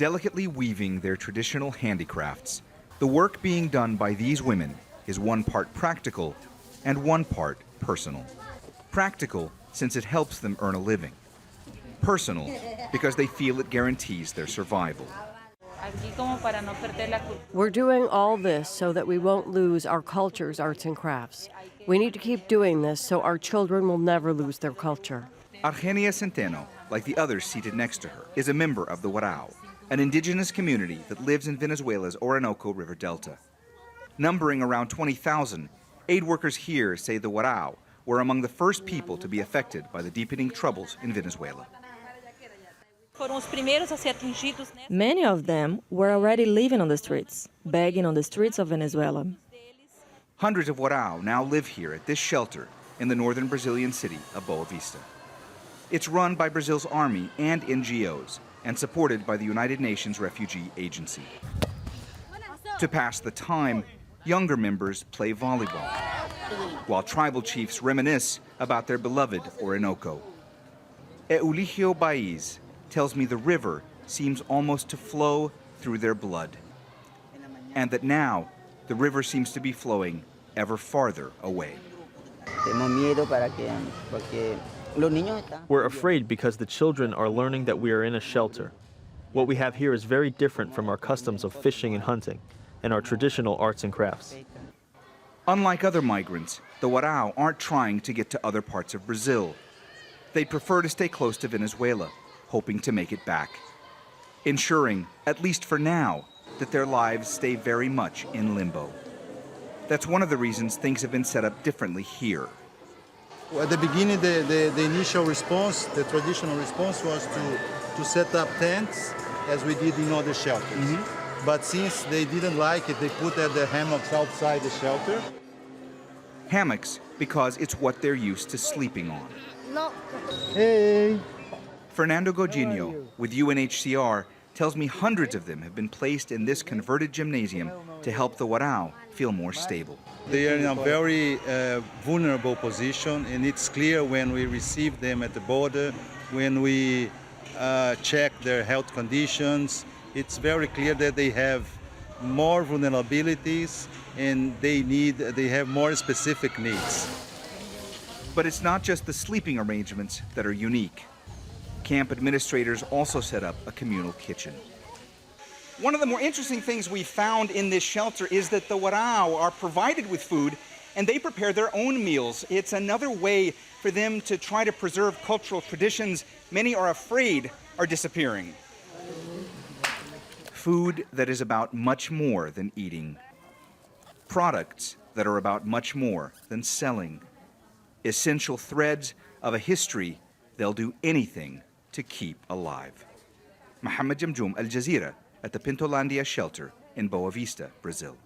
Delicately weaving their traditional handicrafts, the work being done by these women is one part practical and one part personal. Practical, since it helps them earn a living. Personal, because they feel it guarantees their survival. We're doing all this so that we won't lose our culture's arts and crafts. We need to keep doing this so our children will never lose their culture. Argenia Centeno, like the others seated next to her, is a member of the Warao, an indigenous community that lives in Venezuela's Orinoco River Delta. Numbering around 20,000, aid workers here say the Warao were among the first people to be affected by the deepening troubles in Venezuela. Many of them were already living on the streets, begging on the streets of Venezuela. Hundreds of Warao now live here at this shelter in the northern Brazilian city of Boa Vista. It's run by Brazil's army and NGOs and supported by the United Nations Refugee Agency. To pass the time, younger members play volleyball, while tribal chiefs reminisce about their beloved Orinoco. Euligio Baiz tells me the river seems almost to flow through their blood, and that now the river seems to be flowing ever farther away. We're afraid because the children are learning that we are in a shelter. What we have here is very different from our customs of fishing and hunting and our traditional arts and crafts. Unlike other migrants, the Warao aren't trying to get to other parts of Brazil. They prefer to stay close to Venezuela, hoping to make it back, ensuring, at least for now, that their lives stay very much in limbo. That's one of the reasons things have been set up differently here. At the beginning, the initial response, the traditional response was to set up tents, as we did in other shelters. But since they didn't like it, they put the hammocks outside the shelter. Hammocks because it's what they're used to sleeping on. No. Hey! Fernando Godinho with UNHCR tells me hundreds of them have been placed in this converted gymnasium to help the Warao feel more stable. They are in a very vulnerable position, and it's clear when we receive them at the border, when we check their health conditions. It's very clear that they have more vulnerabilities and they have more specific needs. But it's not just the sleeping arrangements that are unique. Camp administrators also set up a communal kitchen. One of the more interesting things we found in this shelter is that the Warao are provided with food and they prepare their own meals. It's another way for them to try to preserve cultural traditions many are afraid are disappearing. Food that is about much more than eating. Products that are about much more than selling. Essential threads of a history they'll do anything to keep alive. Mohammed Jamjoom, Al Jazeera, at the Pintolandia shelter in Boa Vista, Brazil.